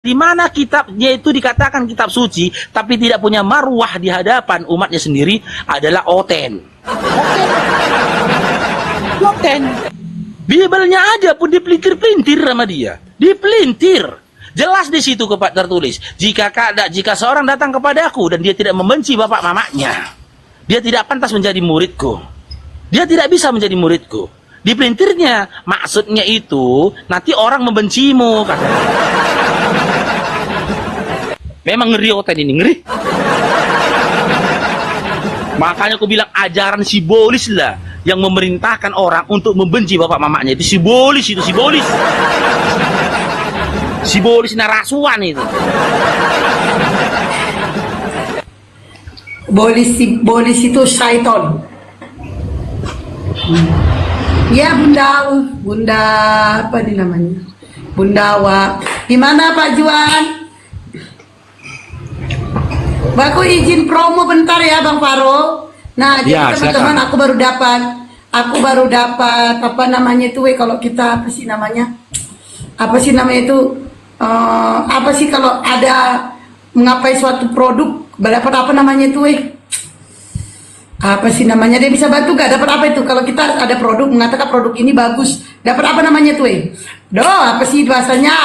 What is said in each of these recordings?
Di mana kitabnya itu dikatakan kitab suci, tapi tidak punya marwah di hadapan umatnya sendiri adalah Oten. Oten. Bibelnya aja pun dipelintir-pelintir sama dia. Dipelintir. Jelas di situ tertulis, jika seorang datang kepadaku dan dia tidak membenci bapak mamanya, dia tidak pantas menjadi muridku. Dia tidak bisa menjadi muridku. Dipelintirnya, maksudnya itu nanti orang membencimu, katanya. Memang ngeri Oten ini, ngeri. Makanya aku bilang ajaran simbolis lah yang memerintahkan orang untuk membenci bapak mamanya. Itu simbolis, itu simbolis. Simbolis narasuan itu. Bolis itu syaiton. Ya Bunda apa nih namanya? Bundawa. Gimana Pak Juan? Aku izin promo bentar ya Bang Faro. Nah, jadi teman-teman aku baru dapat apa namanya itu kalau kita apa sih namanya itu apa sih kalau ada mengapai suatu produk dapat apa namanya itu apa sih namanya, dia bisa bantu gak dapat apa itu kalau kita ada produk mengatakan produk ini bagus, dapat apa namanya itu apa sih bahasanya,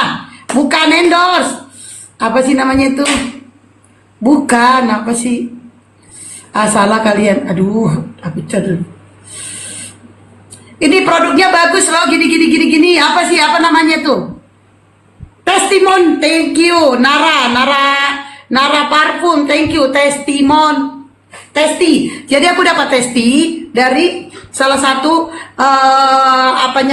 bukan endorse, apa sih namanya itu, bukan apa sih, salah kalian, aduh tapi ini produknya bagus loh, gini, apa sih, apa namanya tuh, testimon, thank you, Nara parfum, thank you, testimon, testi. Jadi aku dapat testi dari salah satu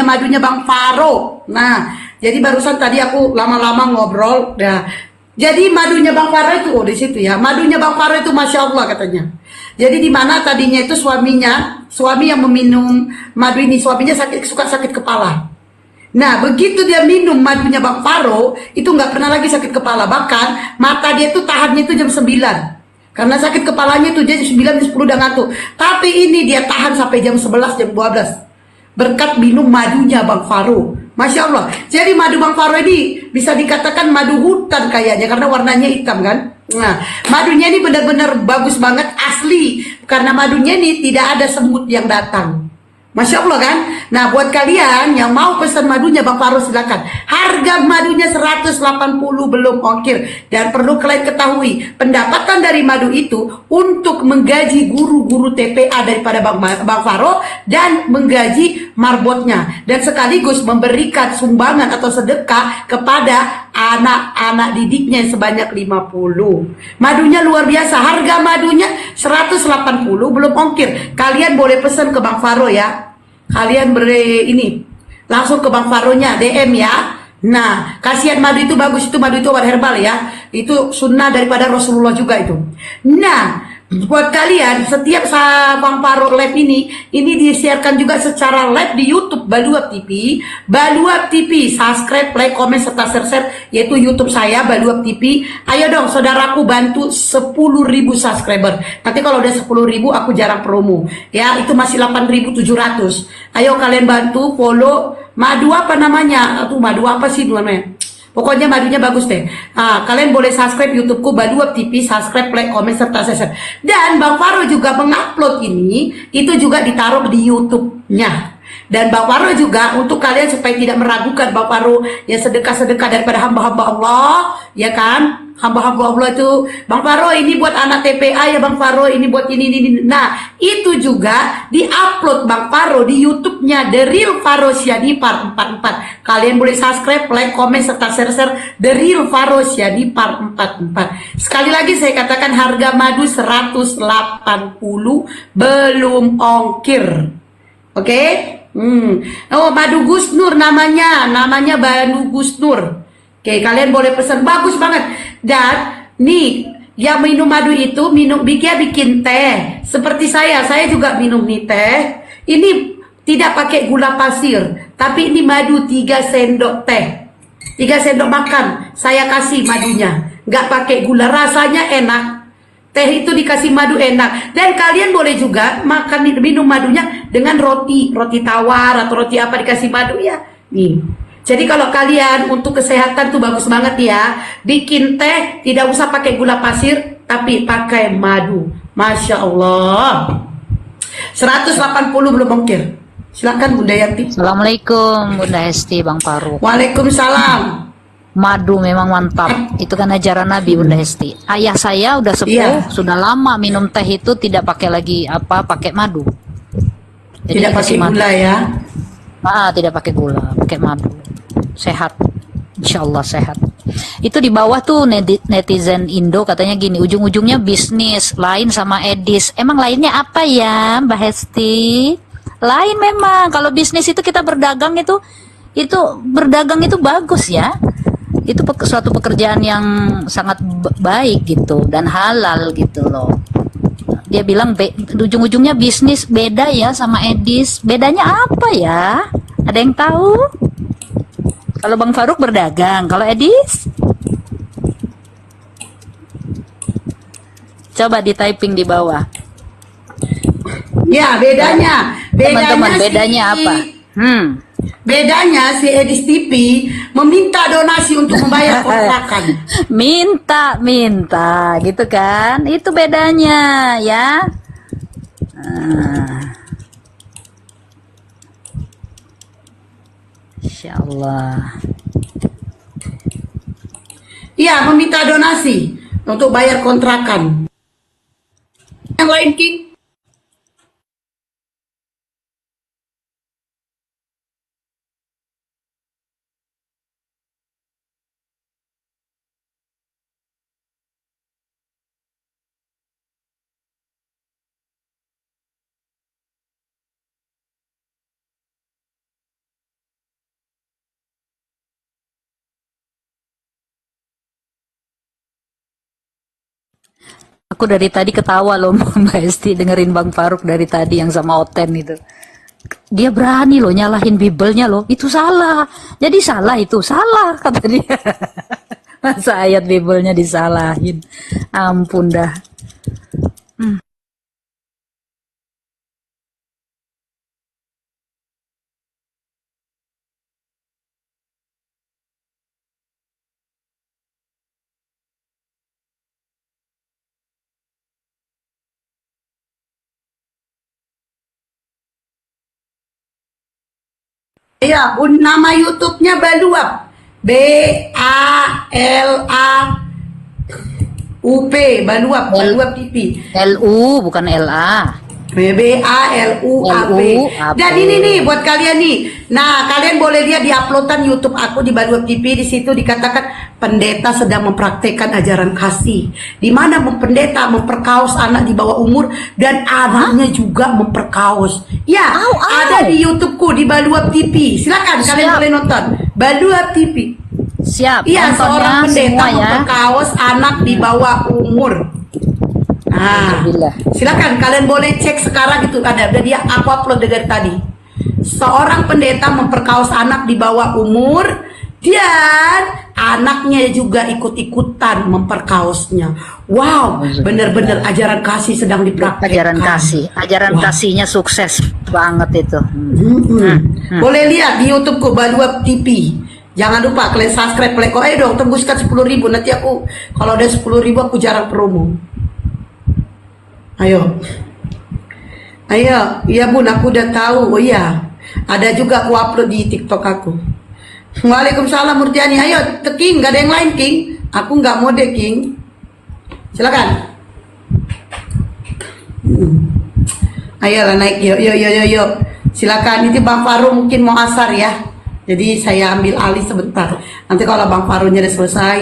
madunya Bang Faro. Nah, jadi barusan tadi aku lama-lama ngobrol. Nah, jadi madunya Bang Faro itu di situ ya. Madunya Bang Faro itu Masya Allah katanya. Jadi di mana tadinya itu suami yang meminum madu ini, suaminya suka sakit kepala. Nah, begitu dia minum madunya Bang Faro, itu nggak pernah lagi sakit kepala. Bahkan mata dia itu tahannya itu jam 9. Karena sakit kepalanya itu jam 9, jam 10 udah ngantuk. Tapi ini dia tahan sampai jam 11, jam 12. Berkat minum madunya Bang Faro. Masya Allah. Jadi madu Bang Faro ini bisa dikatakan madu hutan kayaknya. Karena warnanya hitam kan. Nah, madunya ini benar-benar bagus banget, asli. Karena madunya ini tidak ada semut yang datang. Masya Allah kan. Nah, buat kalian yang mau pesan madunya Bang Faro silakan. Harga madunya 180 belum ongkir. Dan perlu kalian ketahui, pendapatan dari madu itu untuk menggaji guru-guru TPA daripada Bang Faro dan menggaji marbotnya, dan sekaligus memberikan sumbangan atau sedekah kepada anak-anak didiknya yang sebanyak 50. Madunya luar biasa. Harga madunya 180 belum ongkir. Kalian boleh pesan ke Bang Faro ya. Kalian beri ini langsung ke Bang Faronya DM ya. Nah, kasihan madu itu bagus, itu madu itu obat herbal ya. Itu sunnah daripada Rasulullah juga itu. Nah, buat kalian setiap Bang Faro live ini disiarkan juga secara live di YouTube Baluap TV. Baluap TV, subscribe, like, komen serta share yaitu YouTube saya Baluap TV. Ayo dong saudaraku bantu 10.000 subscriber. Nanti kalau udah 10.000 aku jarang promo. Ya, itu masih 8.700. Ayo kalian bantu follow madu apa namanya? Madu apa sih namanya? Pokoknya madunya bagus deh. Kalian boleh subscribe YouTubeku Baluap TV, subscribe, like, komen serta share. Dan Bang Faro juga mengupload ini, itu juga ditaruh di YouTube-nya. Dan Bang Faro juga untuk kalian supaya tidak meragukan Bang Faro yang sedekah-sedekah daripada hamba-hamba Allah, ya kan? Hamba-hamba Allah itu, Bang Faro ini buat anak TPA ya Bang Faro, ini buat ini. Nah, itu juga diupload Bang Faro di YouTube-nya The Real Faro Siani Part 44. Kalian boleh subscribe, like, komen serta share The Real Faro Siani Part 44. Sekali lagi saya katakan harga madu 180 belum ongkir. Oke? Oh, madu Gus Nur namanya madu Gus Nur. Oke, kalian boleh pesan, bagus banget. Dan nih, yang minum madu itu bikin teh. Seperti saya juga minum nih teh. Ini tidak pakai gula pasir, tapi ini madu 3 sendok teh. 3 sendok makan saya kasih madunya. Nggak pakai gula, rasanya enak. Teh itu dikasih madu enak. Dan kalian boleh juga minum madunya dengan roti tawar atau roti apa dikasih madu ya. Nih. Jadi kalau kalian untuk kesehatan tuh bagus banget ya. Bikin teh tidak usah pakai gula pasir, tapi pakai madu. Masya Allah. 180 belum ongkir. Silakan Bunda Yanti. Assalamualaikum Bunda Hesti, Bang Faruk. Waalaikumsalam. Madu memang mantap. Itu kan ajaran Nabi, Bunda Hesti. Ayah saya udah sepuh, Iya. sudah lama minum teh itu tidak pakai lagi pakai madu. Jadi Tidak dikasih pakai gula ya. Tidak pakai gula, pakai madu. Sehat. Insya Allah sehat. Itu di bawah tuh netizen Indo katanya gini, ujung-ujungnya bisnis, lain sama Edis. Emang lainnya apa ya, Mbak Hesti? Lain memang. Kalau bisnis itu kita berdagang itu berdagang itu bagus ya. Itu suatu pekerjaan yang sangat baik gitu dan halal gitu loh. Dia bilang ujung-ujungnya bisnis, beda ya sama Edis. Bedanya apa ya? Ada yang tahu? Kalau Bang Faruk berdagang, kalau Edis? Coba di typing di bawah. Ya, bedanya. Teman-teman, bedanya apa? Bedanya si Edis TV meminta donasi untuk membayar kontrakan. Minta gitu kan? Itu bedanya ya. Insya Allah. Iya, meminta donasi untuk bayar kontrakan. Yang lain, King? Aku dari tadi ketawa loh Mbak Esti dengerin Bang Faruk dari tadi yang sama Oten itu. Dia berani loh nyalahin Biblenya loh. Itu salah. Jadi salah itu. Salah kata dia. Masa ayat Biblenya disalahin. Ampun dah. Iya, nama YouTube-nya Baluap. BALAUP, Baluap, Baluap TV. LU bukan LA. BALUAP. Dan ini nih buat kalian nih. Nah, kalian boleh lihat di uploadan YouTube aku di Baluap TV. Di situ dikatakan pendeta sedang mempraktekkan ajaran kasih. Di mana pendeta memperkaos anak di bawah umur dan anaknya juga memperkaos. Ya, ada di YouTubeku di Baluap TV. Silakan kalian boleh nonton. Baluap TV. Siap. Iya, seorang pendeta semua ya. memperkaos anak di bawah umur. Nah, silakan kalian boleh cek sekarang itu ada dia aku upload dari tadi. Seorang pendeta memperkaos anak di bawah umur dan anaknya juga ikut-ikutan memperkaosnya. Wow, bener-bener ajaran kasih sedang dipraktekkan. Ajaran kasihnya sukses banget itu. Boleh lihat di YouTubeku Baluap TV. Jangan lupa kalian subscribe, like, ayo dong tembuskan 10.000. Nanti aku kalau ada 10.000 aku jarang promo. Ayo, iya Bun, aku udah tahu. Oh iya, ada juga aku upload di TikTok aku. Waalaikumsalam Murtiani. Ayo, King, nggak ada yang lain King. Aku nggak mode King. Silakan. Ayolah naik, yuk. Silakan. Ini Bang Faru mungkin mau asar ya. Jadi saya ambil alih sebentar. Nanti kalau Bang Farunya udah selesai.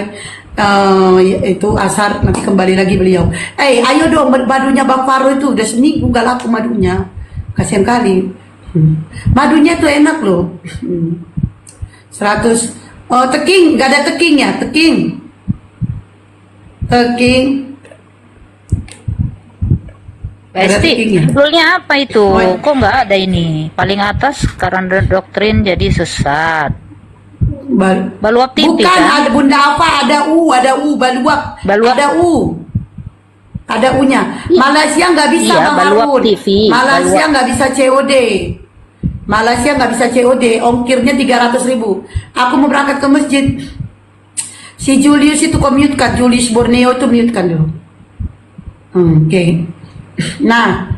Itu asar nanti kembali lagi beliau. Ayo dong madunya Bang Faru itu udah seminggu gak laku madunya. Kasihan kali. Madunya tuh enak loh. 100. Oh, teking, gak ada teking ya? Teking. Pasti. Judulnya apa itu? Kok nggak ada ini? Paling atas karena doktrin jadi sesat. Baluap TV bukan, kan? ada Bunda apa? Ada U, Baluap. Ada U. Ada U-nya. Malaysia nggak bisa iya, Bang Harun. TV. Malaysia nggak bisa COD. Malaysia nggak bisa COD, ongkirnya 300.000. Aku mau berangkat ke masjid. Si Julius itu kok mute kan, Julius Borneo itu mute kan dulu. Oke. Nah,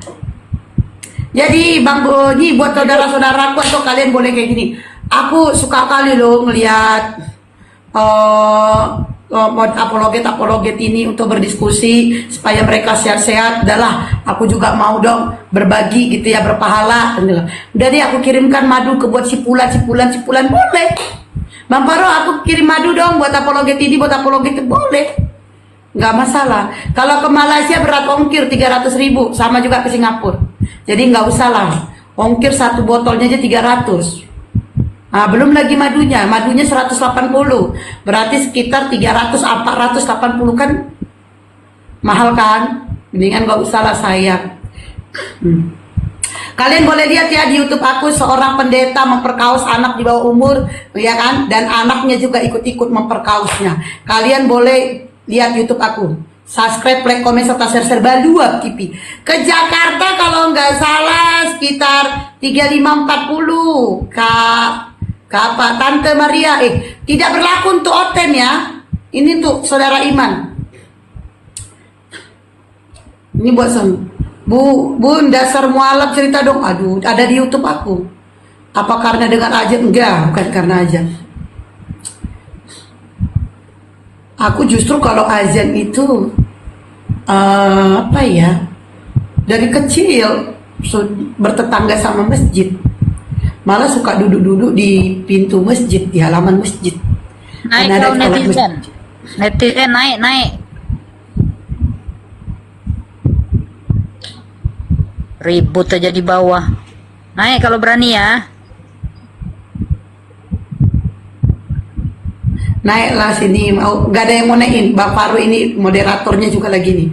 jadi Bang Boni buat saudara-saudaraku atau kalian boleh kayak gini. Aku suka kali loh ngelihat apologet ini untuk berdiskusi supaya mereka sehat-sehat. Udahlah, aku juga mau dong berbagi gitu ya, berpahala. Udah deh, aku kirimkan madu ke buat cipulan boleh. Bang Paro, aku kirim madu dong buat apologet ini, buat apologet itu boleh. Nggak masalah. Kalau ke Malaysia berat ongkir 300.000, sama juga ke Singapura. Jadi nggak usah lah. Ongkir satu botolnya aja 300. Nah, belum lagi madunya 180, berarti sekitar 300-480 kan mahal kan? Mendingan gak usah lah sayang. Kalian boleh lihat ya di YouTube aku, seorang pendeta memperkaus anak di bawah umur, ya kan? Dan anaknya juga ikut-ikut memperkausnya. Kalian boleh lihat YouTube aku. Subscribe, like, komen, serta share serba luap TV. Ke Jakarta kalau nggak salah sekitar 35-40 Kak Tante Maria, tidak berlaku untuk Oten ya. Ini tuh saudara Iman. Ini buat Bun, dasar mualaf cerita dong. Aduh, ada di YouTube aku. Apa karena dengan ajan? Enggak, bukan karena ajan. Aku justru kalau azan itu apa ya? Dari kecil bertetangga sama masjid. Malah suka duduk-duduk di pintu masjid, di halaman masjid. Naik kalau netizen. Netizen naik. Ribut aja di bawah. Naik kalau berani ya. Naiklah sini, nggak ada yang mau naikin. Bang Faru ini moderatornya juga lagi nih.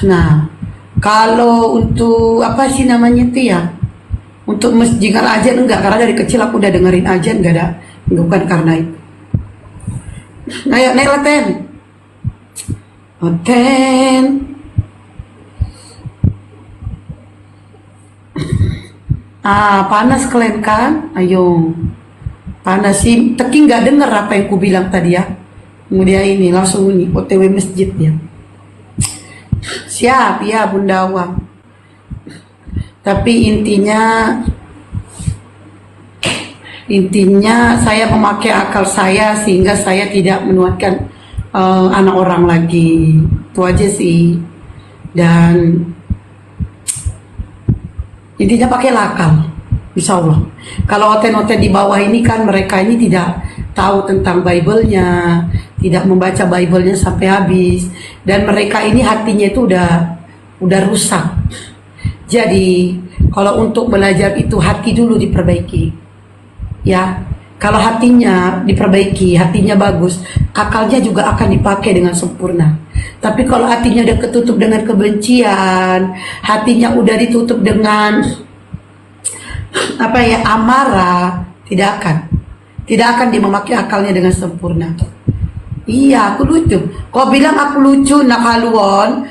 Nah, kalau untuk apa sih namanya itu ya? Untuk masjid ajan enggak, karena dari kecil aku udah dengerin ajan, enggak ada, bukan karena itu. Ayo naik Ten. Ten. Panas kalian kan? Ayo. Panas sih, Teki nggak denger apa yang ku bilang tadi ya. Kemudian ini langsung ini OTW masjid ya. Siap ya Bunda Wang. Tapi intinya saya memakai akal saya sehingga saya tidak menuatkan anak orang lagi. Itu aja sih. Dan intinya pakai akal, insya Allah. Kalau oten-oten di bawah ini kan mereka ini tidak tahu tentang Bible-nya, tidak membaca Bible-nya sampai habis, dan mereka ini hatinya itu udah rusak. Jadi kalau untuk belajar itu hati dulu diperbaiki, ya. Kalau hatinya diperbaiki, hatinya bagus, akalnya juga akan dipakai dengan sempurna. Tapi kalau hatinya udah ketutup dengan kebencian, hatinya udah ditutup dengan amarah, tidak akan dia memakai akalnya dengan sempurna. Iya, aku lucu. Kau bilang aku lucu, nak haluan.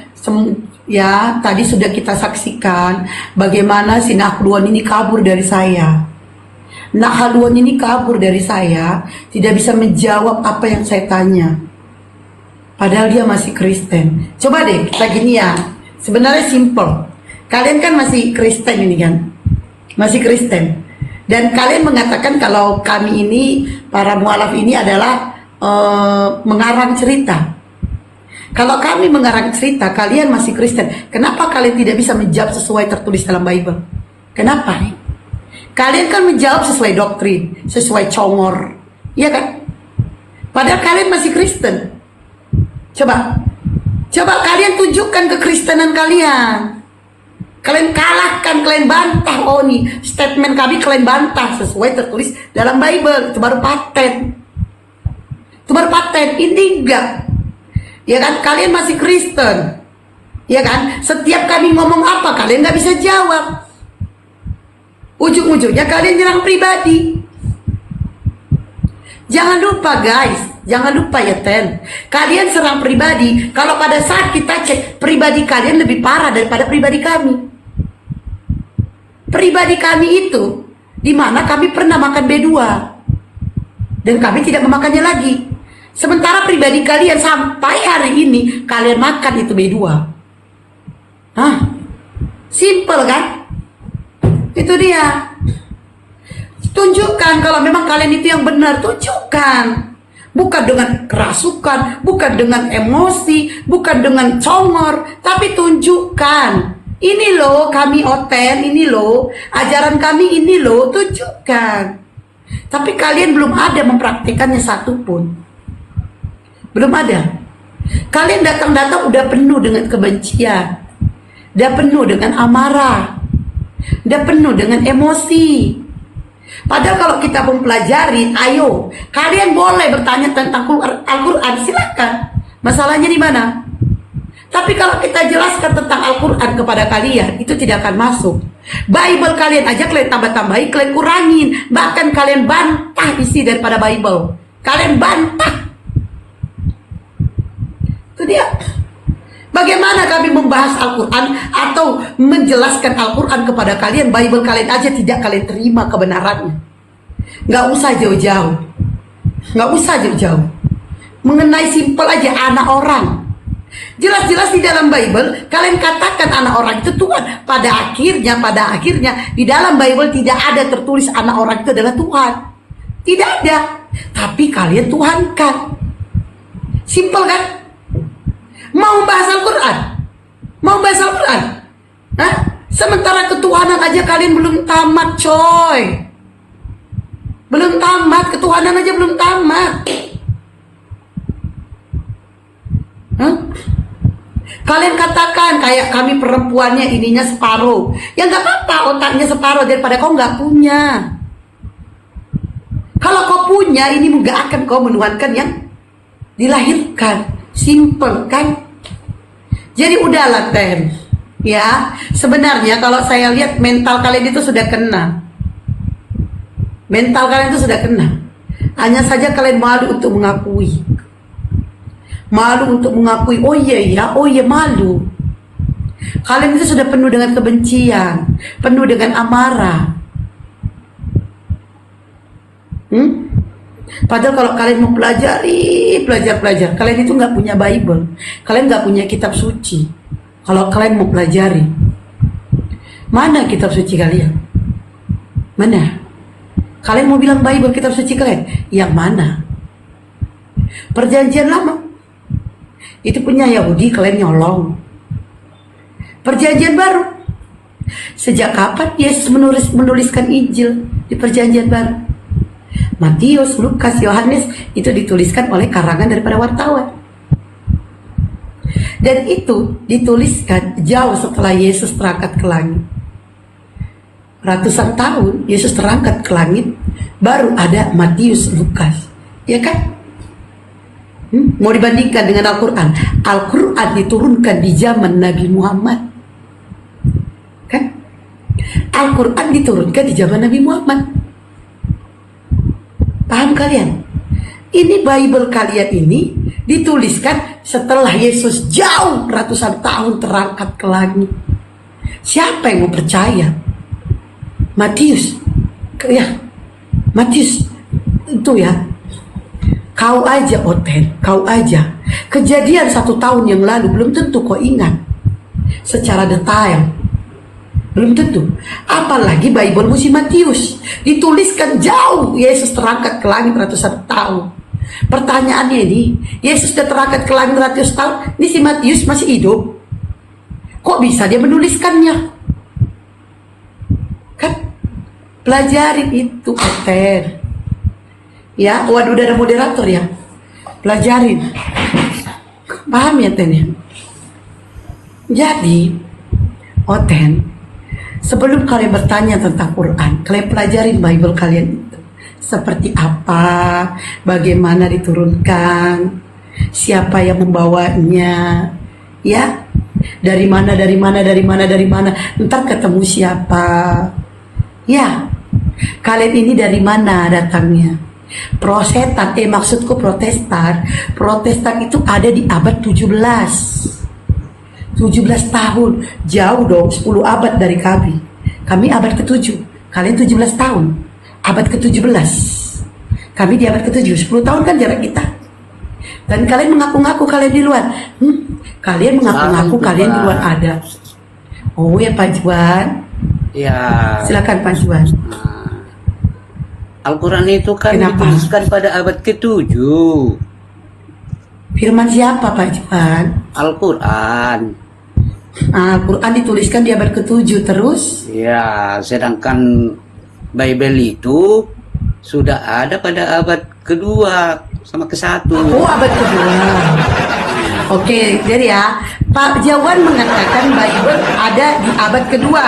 Ya, tadi sudah kita saksikan bagaimana si Nakluan ini kabur dari saya. Nakluan ini kabur dari saya, tidak bisa menjawab apa yang saya tanya. Padahal dia masih Kristen. Coba deh, kita gini ya. Sebenarnya simple. Kalian kan masih Kristen ini kan? Masih Kristen. Dan kalian mengatakan kalau kami ini, para mualaf ini adalah mengarang cerita. Kalau kami mengarang cerita, kalian masih Kristen. Kenapa kalian tidak bisa menjawab sesuai tertulis dalam Bible? Kenapa? Kalian kan menjawab sesuai doktrin, sesuai congor. Iya kan? Padahal kalian masih Kristen. Coba kalian tunjukkan kekristenan kalian. Kalian kalahkan, kalian bantah. Oh nih, statement kami kalian bantah sesuai tertulis dalam Bible. Itu baru paten. Ini enggak. Ya kan, kalian masih Kristen. Ya kan, setiap kami ngomong apa kalian nggak bisa jawab. Ujung-ujungnya kalian nyerang pribadi. Jangan lupa guys, jangan lupa ya Ten. Kalian serang pribadi. Kalau pada saat kita cek, pribadi kalian lebih parah daripada pribadi kami. Pribadi kami itu di mana kami pernah makan B2 dan kami tidak memakannya lagi. Sementara pribadi kalian sampai hari ini kalian makan itu B2. Hah? Simple kan? Itu dia. Tunjukkan kalau memang kalian itu yang benar, tunjukkan. Bukan dengan kerasukan, bukan dengan emosi, bukan dengan congor, tapi tunjukkan. Ini loh kami Oten, ini loh ajaran kami, ini loh, tunjukkan. Tapi kalian belum ada mempraktikannya satupun. Belum ada. Kalian datang-datang udah penuh dengan kebencian, udah penuh dengan amarah, udah penuh dengan emosi. Padahal kalau kita mempelajari, ayo, kalian boleh bertanya tentang Al-Quran, silakan. Masalahnya di mana? Tapi kalau kita jelaskan tentang Al-Quran kepada kalian, itu tidak akan masuk. Bible kalian aja kalian tambah-tambahin, kalian kurangin. Bahkan kalian bantah isi daripada Bible. Kalian bantah. Itu dia. Bagaimana kami membahas Al-Quran atau menjelaskan Al-Quran kepada kalian, Bible kalian aja tidak kalian terima kebenarannya. Nggak usah jauh-jauh. Nggak usah jauh-jauh. Mengenai simpel aja anak orang. Jelas-jelas di dalam Bible, kalian katakan anak orang itu Tuhan. Pada akhirnya, di dalam Bible tidak ada tertulis anak orang itu adalah Tuhan. Tidak ada. Tapi kalian tuhankan. Simpel kan? Mau bahas Al-Quran? Mau bahas Al-Quran? Hah? Sementara ketuhanan aja kalian belum tamat, coy. Belum tamat, ketuhanan aja belum tamat. Hah? Kalian katakan kayak kami perempuannya ininya separuh. Ya nggak apa-apa, otaknya separuh daripada kau nggak punya. Kalau kau punya, ini nggak akan kau menuhankan yang dilahirkan. Simple kan? Jadi udahlah Ten, ya sebenarnya kalau saya lihat mental kalian itu sudah kena. Mental kalian itu sudah kena. Hanya saja kalian malu untuk mengakui. Malu untuk mengakui, oh iya malu. Kalian itu sudah penuh dengan kebencian, penuh dengan amarah. Padahal kalau kalian mau belajar, kalian itu nggak punya Bible, kalian nggak punya kitab suci. Kalau kalian mau pelajari, mana kitab suci kalian? Mana? Kalian mau bilang Bible kitab suci kalian? Yang mana? Perjanjian lama, itu punya Yahudi, kalian nyolong. Perjanjian baru, sejak kapan Yesus menuliskan Injil di perjanjian baru? Matius, Lukas, Yohanes itu dituliskan oleh karangan daripada wartawan. Dan itu dituliskan jauh setelah Yesus terangkat ke langit. Ratusan tahun Yesus terangkat ke langit, baru ada Matius, Lukas. Ya kan? Mau dibandingkan dengan Al-Quran? Al-Quran diturunkan di zaman Nabi Muhammad. Kan? Al-Quran diturunkan di zaman Nabi Muhammad. Paham kalian? Ini Bible kalian ini dituliskan setelah Yesus jauh ratusan tahun terangkat ke langit. Siapa yang mau percaya? Matius, ya, Matius itu ya. Kau aja Oten, kau aja. Kejadian 1 tahun yang lalu belum tentu kau ingat secara detail. Belum tentu. Apalagi Bible musim Matius. Dituliskan jauh Yesus terangkat ke langit ratusan tahun. Pertanyaannya ini, Yesus sudah terangkat ke langit ratusan tahun, ini si Matius masih hidup. Kok bisa dia menuliskannya? Kan? Pelajarin itu, Oten. Ya, waduh udah ada moderator ya. Pelajarin. Paham ya, Ten ya? Jadi, Oten, sebelum kalian bertanya tentang Quran, kalian pelajarin Bible kalian itu. Seperti apa, bagaimana diturunkan, siapa yang membawanya, ya, dari mana, ntar ketemu siapa, ya, kalian ini dari mana datangnya. Protestan, maksudku Protestan itu ada di abad 17 tahun, jauh dong, 10 abad dari kami abad ke-7, Kalian 17 tahun. Abad ke-17. Kami di abad ke-7. 10 tahun kan jarak kita. Dan kalian mengaku-ngaku kalian di luar. Kalian mengaku-ngaku kalian di luar ada. Oh ya Pak Juan. Ya. Silakan Pak Juan. Al-Quran itu kan Kenapa? dituliskan pada abad ke-7. Firman siapa Pak Juan? Al-Quran. Al-Quran dituliskan di abad ke-7 terus. Ya, sedangkan Bible itu sudah ada pada abad kedua sama ke-1. Oh abad kedua. Oke, jadi ya Pak Jawan mengatakan Bible ada di abad kedua.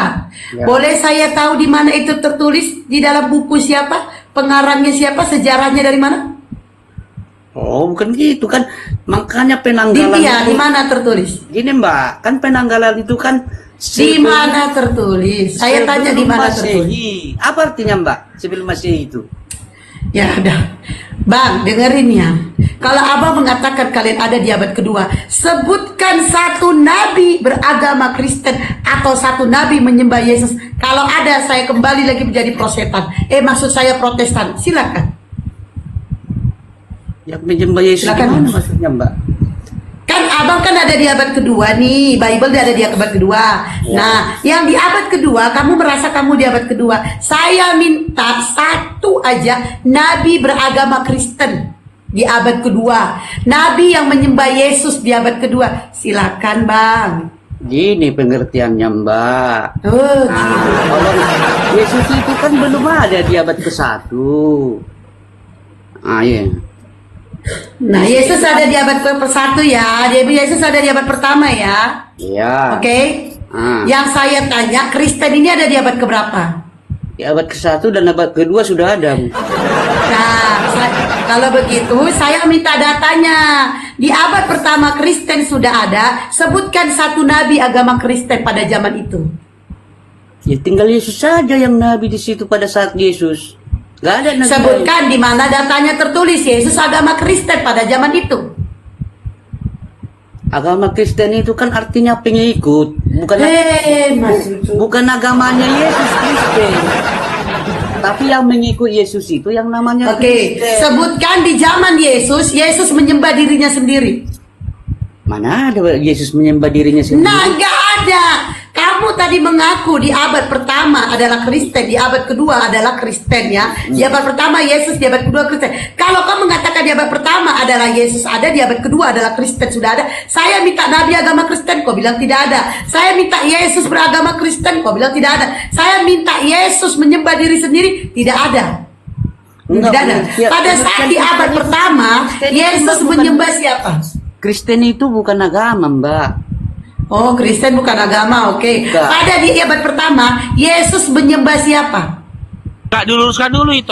Ya. Boleh saya tahu di mana itu tertulis? Di dalam buku siapa? Pengarangnya siapa? Sejarahnya dari mana? Oh, bukan gitu kan. Makanya penanggalan Di mana tertulis? Gini Mbak, kan penanggalan itu kan Di mana tertulis? Saya tanya di mana tertulis. Masehi. Apa artinya Mbak? Sebelum Masehi itu? Ya udah, Bang, dengerin ya. Kalau Abang mengatakan kalian ada di abad kedua, sebutkan satu nabi beragama Kristen atau satu nabi menyembah Yesus. Kalau ada, saya kembali lagi menjadi prosetan. Maksud saya Protestan. Silakan. Yang menyembah Yesus Silakan. gimana maksudnya Mbak? Kan Abang kan ada di abad kedua nih, Bible ada di abad kedua. Ya. Nah, yang di abad kedua, kamu merasa kamu di abad kedua. Saya minta satu aja nabi beragama Kristen di abad kedua. Nabi yang menyembah Yesus di abad kedua. Silakan Bang. Gini pengertiannya Mbak. Oh, Kalau Yesus itu kan belum ada di abad ke-1. Iya. nah, Yesus ada di abad ke-1 ya. Yesus ada di abad pertama ya. Iya. Oke. Yang saya tanya, Kristen ini ada di abad keberapa? Di abad ke-1 dan abad kedua sudah ada. Nah, kalau begitu saya minta datanya. Di abad pertama Kristen sudah ada. Sebutkan satu nabi agama Kristen pada zaman itu. Ya tinggal Yesus saja yang nabi di situ pada saat Yesus. Gak ada nabi. Sebutkan di mana datanya tertulis Yesus agama Kristen pada zaman itu. Agama Kristen itu kan artinya pengikut, bukan agamanya Yesus Kristen. Tapi yang mengikut Yesus itu yang namanya Oke, Kristen. sebutkan di zaman Yesus, Yesus menyembah dirinya sendiri. Mana ada Yesus menyembah dirinya sendiri? Nah, nggak ada. Kamu tadi mengaku di abad pertama adalah Kristen, di abad kedua adalah Kristen ya. Di abad pertama Yesus, di abad kedua Kristen. Kalau kamu mengatakan di abad pertama adalah Yesus ada, di abad kedua adalah Kristen sudah ada. Saya minta nabi agama Kristen, kau bilang tidak ada. Saya minta Yesus beragama Kristen, kau bilang tidak ada. Saya minta Yesus menyembah diri sendiri, tidak ada. Enggak, Tidak ada. ya, Pada saat di abad pertama, Yesus menyembah siapa? Kristen itu bukan agama, Mbak. Oh, Kristen bukan agama, oke. Bukan. Pada di abad pertama, Yesus menyembah siapa? Kak, diluruskan dulu itu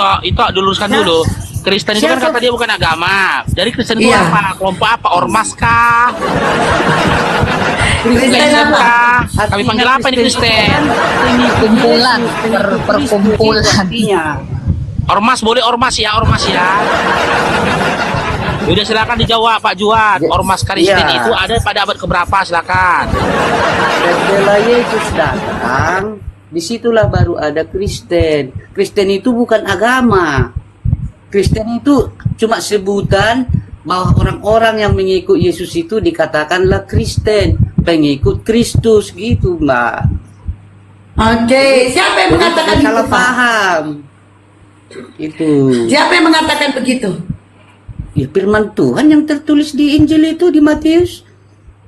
diluruskan dulu. Kristen itu kan Siapa? kata dia bukan agama. Jadi Kristen itu Iya. apa? Kelompok apa? Ormas kah? Kristen Islam apa? kah? Kami panggil apa ini Kristen? Kumpulan, perkumpulan. Artinya. Ormas boleh ormas ya. Udah silakan dijawab Pak Juan. Ormas Kristen Iya. itu ada pada abad keberapa? Silakan. Setelah Yesus datang, disitulah baru ada Kristen. Kristen itu bukan agama. Kristen itu cuma sebutan bahwa orang-orang yang mengikut Yesus itu dikatakanlah Kristen, pengikut Kristus gitu, Mbak. Oke, siapa yang mengatakan itu, Salah Pak? paham. Itu. Siapa yang mengatakan begitu? Ya firman Tuhan yang tertulis di Injil itu di Matius.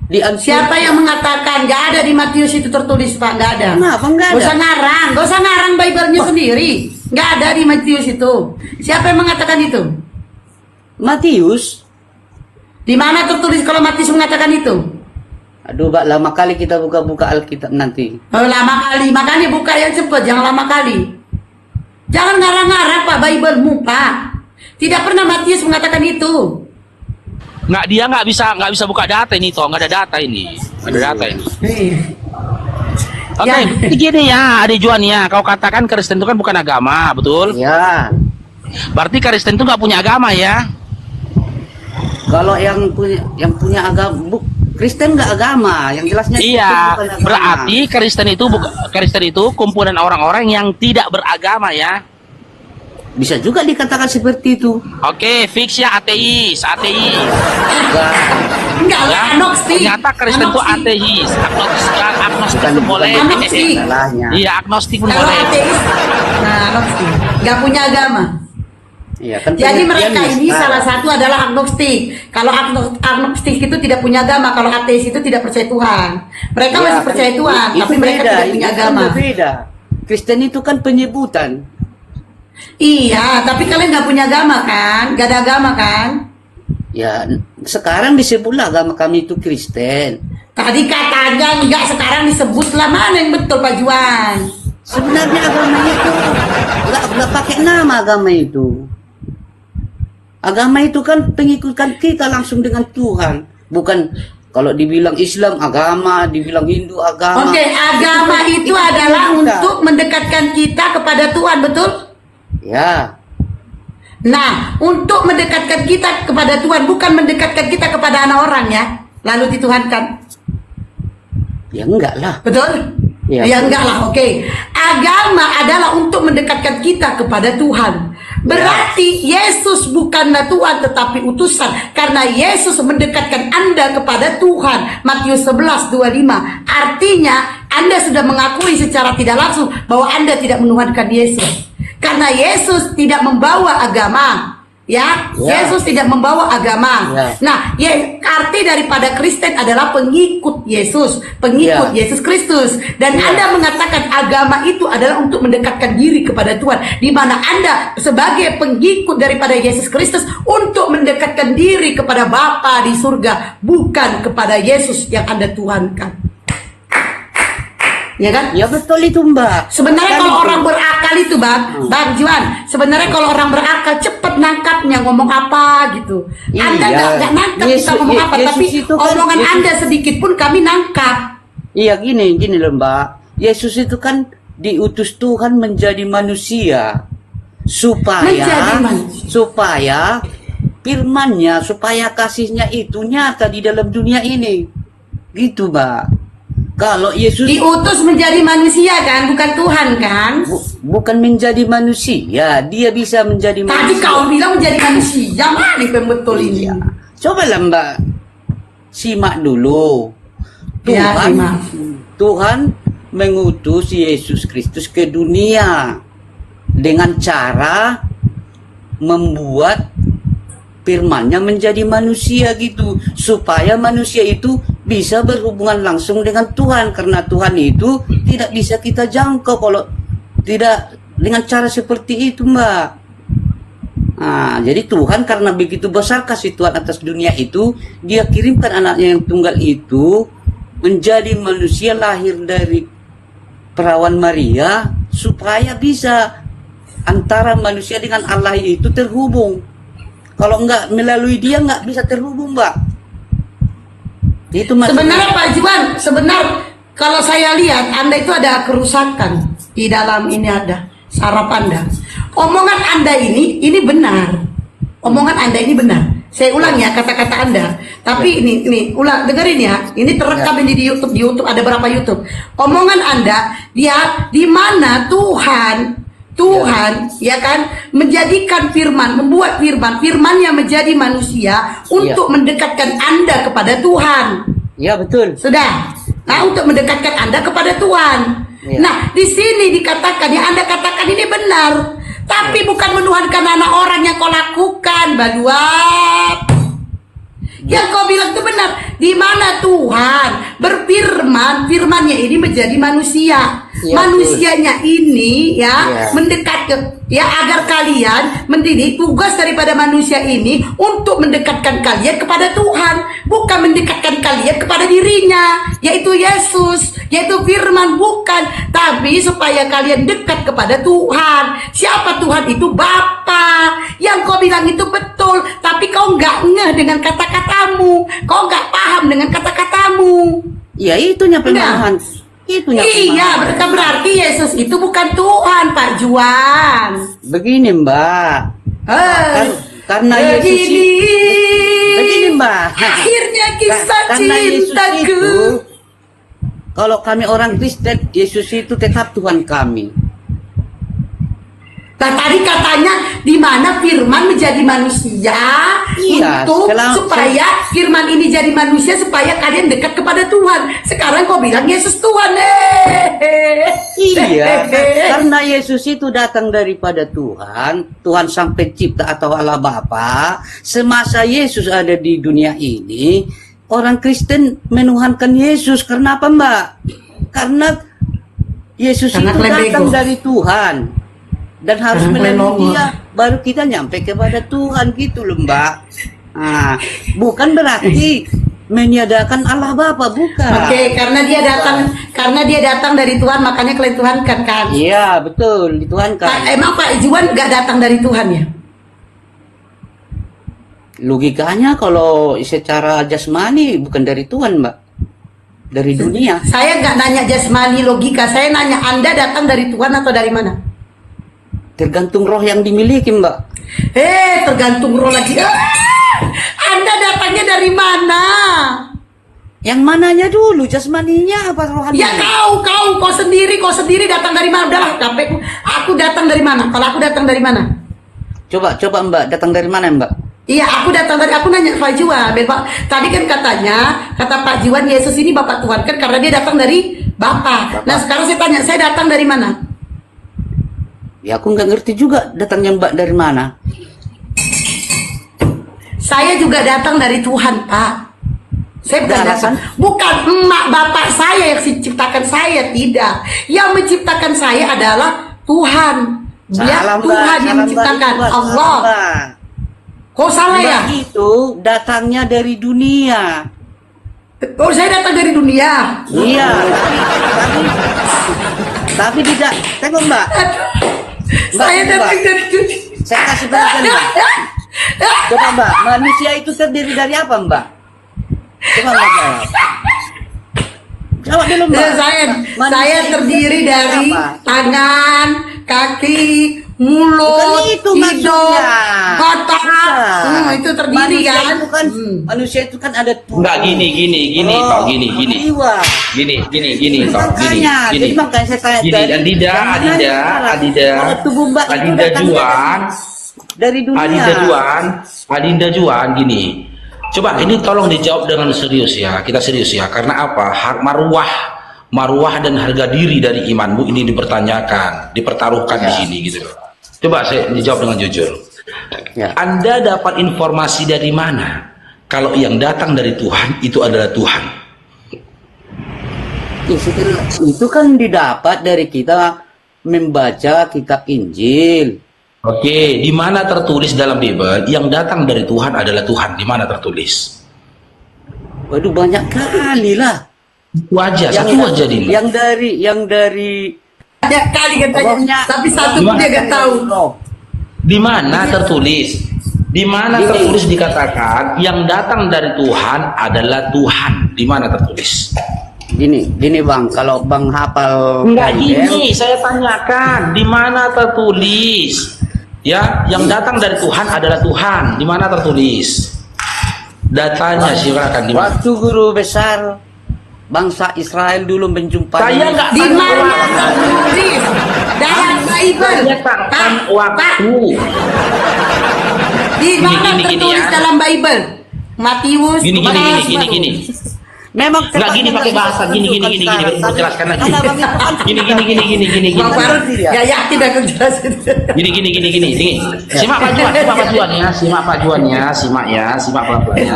Di Siapa yang mengatakan? Gak ada di Matius itu tertulis, Pak. Gak ada. Kenapa nggak ada? Gak usah ngarang Bible-nya sendiri. Gak ada di Matius itu. Siapa yang mengatakan itu? Matius? Di mana tertulis kalau Matius mengatakan itu? Aduh, Mbak, lama kali kita buka-buka Alkitab nanti. Oh, lama kali. Makanya buka yang cepat, jangan lama kali. Jangan ngarang-ngarang, Pak, Bible-mu, Pak. Tidak pernah Matius mengatakan itu. Dia nggak bisa buka data ini toh, nggak ada data ini. Nggak ada data ini. Oke, Ya. jadi gini ya, Adik Juan ya, kau katakan Kristen itu kan bukan agama, betul? Ya, Berarti Kristen itu nggak punya agama ya? kalau yang punya agama Kristen nggak agama, yang jelasnya Kristen Iya, bukan agama. berarti Kristen itu kumpulan orang-orang yang tidak beragama ya. Bisa juga dikatakan seperti itu. Oke, fix ya ateis. Enggak, Enggak lah, Ya, agnostik. ternyata Kristen itu Agnostik. ateis. Agnostik bukan itu boleh. Agnostik. salahnya. Iya, agnostik pun Kalau boleh. ateis, nah agnostik, nggak punya agama. Iya, kan Jadi pengertian mereka ini sekarang. salah satu adalah agnostik. Kalau agnostik itu tidak punya agama, kalau ateis itu tidak percaya Tuhan. Mereka Ya, masih kan percaya Tuhan, itu tapi mereka beda, tidak punya itu kan agama. berbeda. Kristen itu kan penyebutan. Iya, tapi kalian nggak punya agama kan? Gak ada agama kan? Ya, sekarang disebutlah agama kami itu Kristen. Tadi katanya enggak, sekarang disebutlah. Mana yang betul Pak Juan? Sebenarnya agama itu nggak pakai nama agama itu. Agama itu kan pengikutkan kita langsung dengan Tuhan, bukan kalau dibilang Islam agama, dibilang Hindu agama. Oke, agama itu adalah kita. untuk mendekatkan kita kepada Tuhan, betul? Ya, Nah, untuk mendekatkan kita kepada Tuhan, bukan mendekatkan kita kepada anak orang ya, lalu dituhankan. ya enggak lah. Betul? Iya. Ya enggak lah, oke. Agama adalah untuk mendekatkan kita kepada Tuhan. Berarti Yesus bukanlah Tuhan tetapi utusan. Karena Yesus mendekatkan Anda kepada Tuhan. Matius 11:25. Artinya Anda sudah mengakui secara tidak langsung bahwa Anda tidak menuhankan Yesus. Karena Yesus tidak membawa agama. Ya, Ya. Yesus tidak membawa agama. Ya. Nah, arti daripada Kristen adalah pengikut Yesus, pengikut Ya. Yesus Kristus. Dan Ya. Anda mengatakan agama itu adalah untuk mendekatkan diri kepada Tuhan, di mana Anda sebagai pengikut daripada Yesus Kristus untuk mendekatkan diri kepada Bapa di surga, bukan kepada Yesus yang Anda tuhankan. Ya kan? Ya betul itu Mbak. Sebenarnya Kan kalau itu. orang berakal itu Bang Juan, sebenarnya kalau orang berakal cepet nangkapnya ngomong apa gitu. Anda Iya. nggak nangkap kita Yesus- ngomong apa, Yesus tapi itu kan- omongan Yesus- Anda sedikit pun kami nangkap. Iya gini loh Mbak. Yesus itu kan diutus Tuhan menjadi manusia Menjadi manusia. supaya firman-Nya, supaya kasihnya itu nyata di dalam dunia ini. Gitu Mbak. Kalau Yesus Diutus menjadi manusia kan, bukan Tuhan kan? bukan menjadi manusia, dia bisa menjadi Tadi manusia. kau bilang menjadi manusia, mana yang betul ini? Iya. Cobalah Mbak simak dulu. Ya, Tuhan, simak. Tuhan mengutus Yesus Kristus ke dunia dengan cara membuat firman-Nya menjadi manusia gitu, supaya manusia itu bisa berhubungan langsung dengan Tuhan, karena Tuhan itu tidak bisa kita jangkau kalau tidak dengan cara seperti itu Mbak. Nah, jadi Tuhan karena begitu besar kasih Tuhan atas dunia itu, dia kirimkan anaknya yang tunggal itu menjadi manusia, lahir dari perawan Maria, supaya bisa antara manusia dengan Allah itu terhubung. Kalau enggak melalui dia enggak bisa terhubung Mbak. Itu maksudnya. Sebenarnya Pak Juan, kalau saya lihat Anda itu ada kerusakan di dalam ini, ada saraf Anda. Omongan Anda ini benar. Omongan Anda ini benar. Saya ulang ya kata-kata Anda. Tapi ini ulang, dengerin ya. Ini terekam ini di YouTube ada berapa YouTube. Omongan Anda dia di mana Tuhan ya kan menjadikan firman, membuat firman-yang menjadi manusia untuk mendekatkan Anda kepada Tuhan. Ya betul. Sudah. Nah, untuk mendekatkan Anda kepada Tuhan. Ya. Nah, di sini dikatakan yang Anda katakan ini benar. Tapi bukan menuhankan anak orang yang kau lakukan, Baduat. Yang kau bilang itu benar. Di mana Tuhan berfirman, firman-Nya ini menjadi manusia. Ya, Manusianya ini Ya. mendekat ke agar kalian mendidik. Tugas daripada manusia ini untuk mendekatkan kalian kepada Tuhan, bukan mendekatkan kalian kepada dirinya, yaitu Yesus, yaitu firman, bukan, tapi supaya kalian dekat kepada Tuhan. Siapa Tuhan itu? Bapa. Yang kau bilang itu betul, tapi kau nggak ngeh dengan kata-katamu, kau nggak paham dengan kata-katamu. Ya itunya pemahaman. Itunya Iya, pemahaman. berarti Yesus itu bukan Tuhan, Pak Juan. Begini Mbak. Karena Yesus begini, begini Mbak. akhirnya kisah Karena Yesus cintaku. itu, kalau kami orang Kristen, Yesus itu tetap Tuhan kami. Nah, tadi katanya di mana firman menjadi manusia Iya, untuk supaya firman ini jadi manusia supaya kalian dekat kepada Tuhan. Sekarang kau bilang Yesus Tuhan. Iya, karena Yesus itu datang daripada Tuhan, Tuhan Sang Pencipta atau Allah Bapa. Semasa Yesus ada di dunia ini, orang Kristen menuhankan Yesus. Karena apa, Mbak? Karena Yesus Karena itu klaim datang ego. dari Tuhan dan harus Karena klaim melalui ego. Dia, baru kita nyampe kepada Tuhan gitu loh, Mbak. Nah, bukan berarti meniadakan Allah Bapa, bukan. Oke, karena dia datang dari Tuhan, makanya kalian Tuhan kan. Iya, betul, dituhankan. Emang Pak Juan nggak datang dari Tuhan ya? Logikanya kalau secara jasmani bukan dari Tuhan, Mbak. Dari dunia. Saya nggak nanya jasmani logika, saya nanya Anda datang dari Tuhan atau dari mana? Tergantung roh yang dimiliki, Mbak. Tergantung roh lagi. Anda datangnya dari mana? Yang mananya dulu, jasmaninya apa rohaninya? Ya kau sendiri datang dari mana? Udahlah, capek. Aku datang dari mana? Kalau aku datang dari mana? Coba Mbak, datang dari mana, Mbak? Iya, aku nanya Pak Juan. Tadi kan kata Pak Juan, Yesus ini Bapak Tuhan kan karena dia datang dari Bapak. Nah sekarang saya tanya, saya datang dari mana? Ya aku nggak ngerti juga datangnya Mbak dari mana. Saya juga datang dari Tuhan, Pak. Saya bukan Ada datang, alasan? bukan emak bapak saya yang menciptakan saya, tidak. Yang menciptakan saya adalah Tuhan. Dia Salah, Mbak. Tuhan yang Salah, Mbak. menciptakan Itu, Mbak. Allah. Salah, Mbak. Kok salah ya? Mbak itu datangnya dari dunia. Oh, saya datang dari dunia. Iya, tapi tidak. Tengok, Mbak. Saya Mbak, datang Mbak. dari dunia. Saya kasih penjelasan, Mbak. Coba, Mbak, manusia itu terdiri dari apa, Mbak? Coba, Mbak, jawab. Jawab dulu, Mbak. Saya Manusia itu terdiri dari apa? tangan, kaki, mulut, Bukan itu hidung, maksudnya. otak. Bukan. Itu terdiri Manusia kan? itu kan manusia itu kan ada tubuh. Enggak gini Oh, Pak, gini. jiwa. Gini Pak, Makanya, gini. jadi makanya saya tanya Gini, tadi, Adida. kalau tubuh Mbak itu Adinda datangnya Juan, dari dunia. Adinda Juan gini. Coba ini tolong dijawab dengan serius ya. Kita serius ya. Karena apa? Maruah dan harga diri dari imanmu ini dipertanyakan, dipertaruhkan di sini gitu loh. Coba saya dijawab dengan jujur. Ya. Anda dapat informasi dari mana? Kalau yang datang dari Tuhan itu adalah Tuhan. Itu kan didapat dari kita membaca kitab Injil. Oke, di mana tertulis dalam Bible yang datang dari Tuhan adalah Tuhan? Di mana tertulis? Waduh, banyak kali lah. Wajah, satu aja dulu. Yang dari Banyak kali katanya, Rohnya. tapi satu pun Gimana? dia gak tahu. Di mana tertulis? Di mana Gini. tertulis dikatakan yang datang dari Tuhan adalah Tuhan? Di mana tertulis? Gini Bang, kalau Bang hafal Enggak Bible, ini, saya tanyakan, di mana tertulis? Ya, yang datang dari Tuhan adalah Tuhan. Di mana tertulis? Datanya silakan di mana? waktu guru besar bangsa Israel dulu menjumpai Saya nggak Di tahu mana waktu. tertulis? Dalam Bible. Menyatakan waktu. Di mana Gini, tertulis ya. dalam Bible? Matius, Gini. Markus, memang Enggak gini pakai bahasa gini baru jelaskan lagi. Gini. Bang Farud gak yakin aku jelasin. Gini. Simak Pak Juan ya, simak pelan-pelan ya.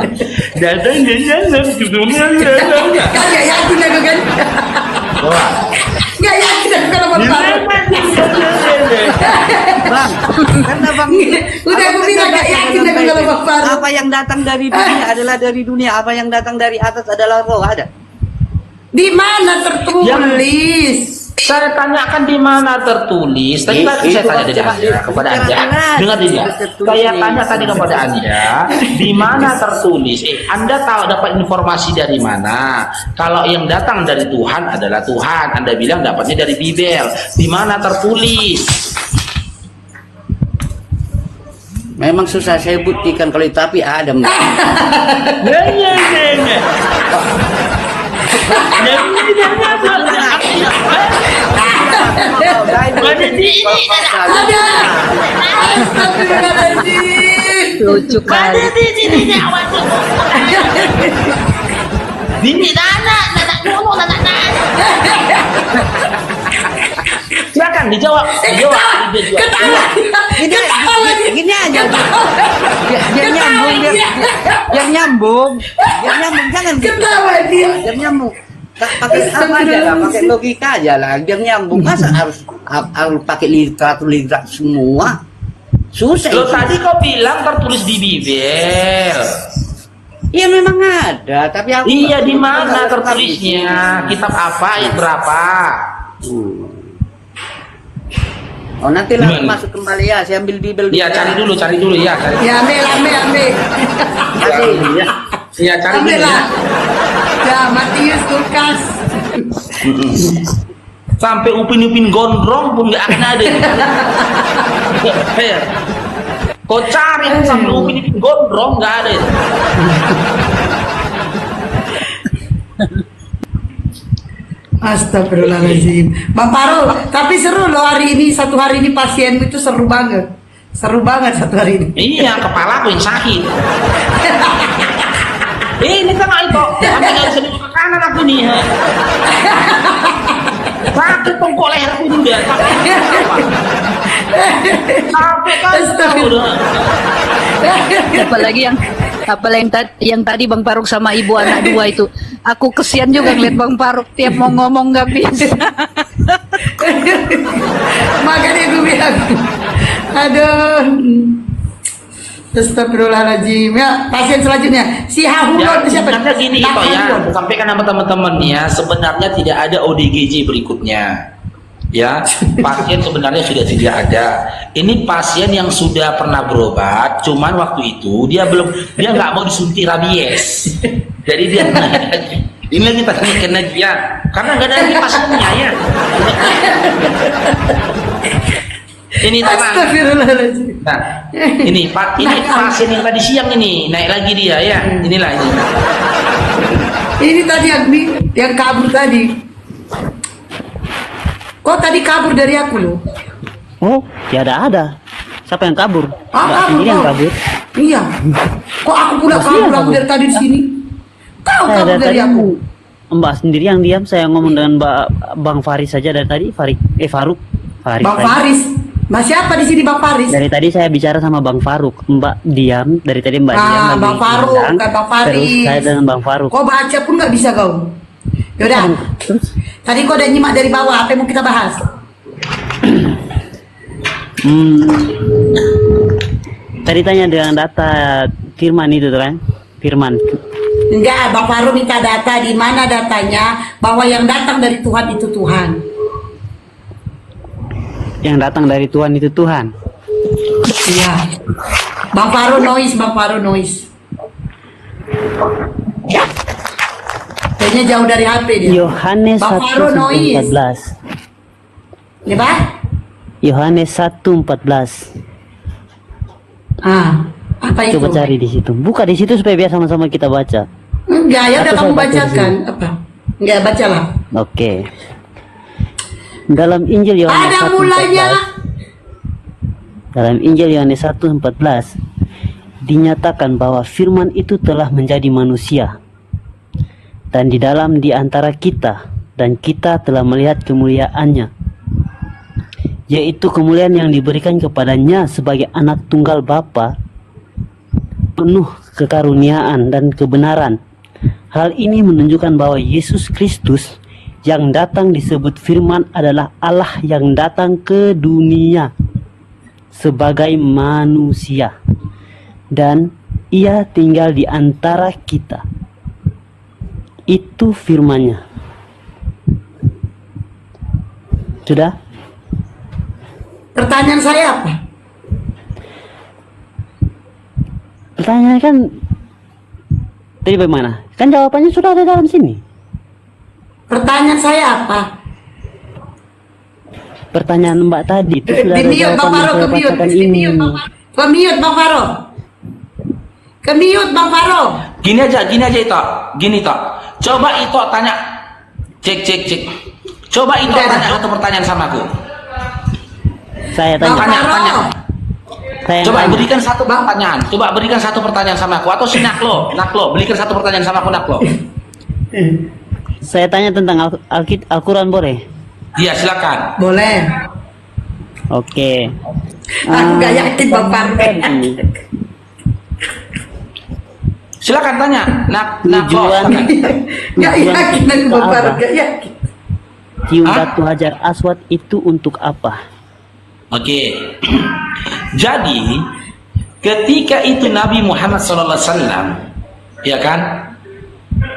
Datang Gak yakin aku kan? Wah. Gak yakin aku kalau Bang Farud. Bang, karena Bang Udah aku bilang gak yakin aku kalau Bang Farud. apa yang datang dari dunia adalah dari dunia, apa yang datang dari atas adalah roh, ada. Di mana tertulis? Saya tanyakan di mana tertulis. Tadi saya tanya dari Anda kepada Anda. Dengar dia. Saya tanya tadi kepada Anda, di mana tertulis? Anda tahu dapat informasi dari mana? Kalau yang datang dari Tuhan adalah Tuhan. Anda bilang dapatnya dari Bible. Di mana tertulis? Memang susah saya buktikan kalau itu, tapi ada Mbak. Ya, ya, ya, ya. Ada di ini, Ada. Astagfirullahaladzim. Lucu kali. ada di sini nyawa tuh. Bini anak ngomong anak. Silakan dijawab. Ketawa. Ketawa lagi. Gini aja. Biar nyambung, biar nyambung, jangan gitu. Ketawa dia. Biar nyambung. Pakai apa aja lah, pakai logika aja lah, biar nyambung. Masa harus pakai literatur semua? Susah. Lo itu. tadi kau bilang tertulis di Bibel. Iya memang ada, tapi aku Iya, di mana tertulisnya? Kitab apa, ayat berapa? Oh nanti lah Gimana? masuk kembali ya, saya ambil Bibel dulu. Iya, cari dulu ya. Cari. Ya ambil. Kasih. Iya, cari Ambil dulu. lah. Ya Matius Lukas. Sampai upin-upin gondrong pun nggak akan ada. Ya. Kau cari sampai upin-upin gondrong nggak ada. Astagfirullahaladzim. Bang Paro, tapi seru loh hari ini, satu hari ini pasienmu itu seru banget. Seru banget satu hari ini. Iya, kepala aku yang sakit. Ini tengah itu, sampai nggak bisa duduk ke kanan aku nih. Sakit pengkol leherku juga. Sampai kan udah. Apalagi yang tadi Bang Faruk sama ibu anak dua itu, aku kesian juga ngeliat Bang Faruk tiap mau ngomong nggak bisa. Makanya gue bilang, aduh. Astagfirullahaladzim. Ya, pasien selanjutnya si Hahulon siapa? Sebenarnya gini Nah, Pak ya, Hahulon. sampaikan sama teman-teman ya, sebenarnya tidak ada ODGJ berikutnya. Ya, pasien sebenarnya sudah tidak ada. Ini pasien yang sudah pernah berobat, cuman waktu itu dia nggak mau disuntik rabies. Jadi dia ini lagi tanya lagi ya, karena nggak ada lagi pasiennya ya. Ini tenang. Astagfirullahaladzim. Nah, ini pasien yang tadi siang ini naik lagi dia ya. Inilah ini. Ini tadi yang kabur tadi. Kok tadi kabur dari aku loh? Oh, tiada ada. Siapa yang kabur? Mbak Kabur sendiri yang kau. kabur. Iya. Kok aku pula Pasti kabur yang aku kabur. dari tadi di sini? Kau Saya kabur dari aku. Mbak sendiri yang diam. Saya ngomong dengan Bang Faris saja dari tadi. Faruk. Bang Faris. Mas siapa di sini Bang Faris? Dari tadi saya bicara sama Bang Faruk. Mbak diam. Dari tadi Mbak diam. Ah, lagi Bang Faruk, bilang. bukan Bang Faris. Terus saya dengan Bang Faruk. Kau baca pun nggak bisa kau. Yaudah. Terus? Tadi kau udah nyimak dari bawah. Apa yang mau kita bahas? Tadi tanya dengan data Firman itu tuh kan? Firman. Enggak, Bang Faru minta data di mana datanya bahwa yang datang dari Tuhan itu Tuhan. Yang datang dari Tuhan itu Tuhan. Iya. Bang Faru noise. Kayaknya jauh dari HP dia. Yohanes Bang Faru noise. 1:14. Ya, Pak? Yohanes 1:14. Ah, apa itu? Coba cari di situ. Buka di situ supaya biar sama-sama kita baca. Enggak, ya udah Atau kamu saya baca di bacakan. Apa? Enggak, bacalah. Oke. Dalam Injil Yohanes Ada 1:14. mulanya. Dalam Injil Yohanes 1:14 dinyatakan bahwa firman itu telah menjadi manusia dan di antara kita, dan kita telah melihat kemuliaannya, yaitu kemuliaan yang diberikan kepadanya sebagai anak tunggal Bapa, penuh kekaruniaan dan kebenaran. Hal ini menunjukkan bahwa Yesus Kristus yang datang disebut firman adalah Allah yang datang ke dunia sebagai manusia, dan ia tinggal di antara kita. Itu firman-Nya. Sudah? Pertanyaan saya apa? Pertanyaan kan tadi bagaimana? Kan jawabannya sudah ada dalam sini. Pertanyaan saya apa? Pertanyaan Mbak tadi itu sudah Di ada mute, Bang jawaban yang Faru, saya ke mute. bacakan Di ini. mute, Bang Faru. Ke-mute Bang Faro. Ke-mute Bang Faro. Gini aja Ito. Gini Ito. Coba Ito tanya. Cek. Coba Ito Udah. tanya satu pertanyaan sama aku. Saya Bang tanya. Tanya. Faro. Saya yang Coba tanya. berikan satu pertanyaan. Coba berikan satu pertanyaan sama aku. Atau si Naklo, berikan satu pertanyaan sama aku Naklo. Saya tanya tentang Al-Quran boleh? Iya silakan. Boleh. Oke. Aku gak yakin Bang Faro. Silakan tanya. Naklo. Tujuan- Silakan. Gak yakin aku Bang Faro, Apa? gak yakin. Cium Hah? batu hajar aswad itu untuk apa? Oke. Jadi ketika itu Nabi Muhammad SAW, ya kan,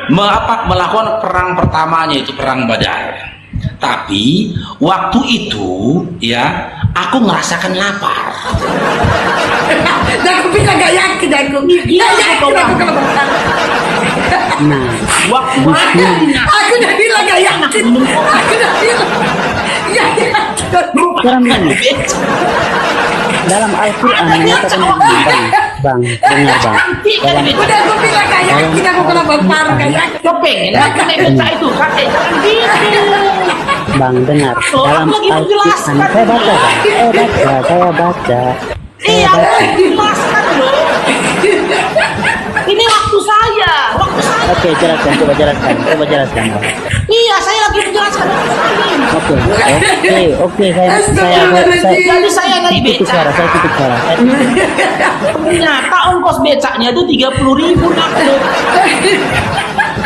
melakukan perang pertamanya itu perang Badar. Tapi waktu itu ya aku merasakan lapar. Nah, aku bilang gak yakin aku. Gak yakin aku kalau Bang Faro. Nah, Waktu Aku udah bilang gak yakin. Aku udah bilang gak yakin. sekarang gini, dalam Al-Quran menyatakan begini, Bang, dengar Bang. Dalam Udah aku bilang gak yakin aku kalau Bang Faro gak yakin. Kau pengen lah kakek beca itu, kakek jangan gitu. Bang, dengar. Dalam lagi Al-Quran, menjelaskan. saya baca, Bang. Saya baca. Iya, jelaskan loh. Ini waktu saya. Oke, jelaskan, coba jelaskan, Bang. Iya, saya lagi menjelaskan waktu saya. Oke, saya Astagfirullahaladzim. Jadi saya naik tutup beca. suara, saya tutup suara. Ternyata ongkos becaknya itu 30.000 Naklo.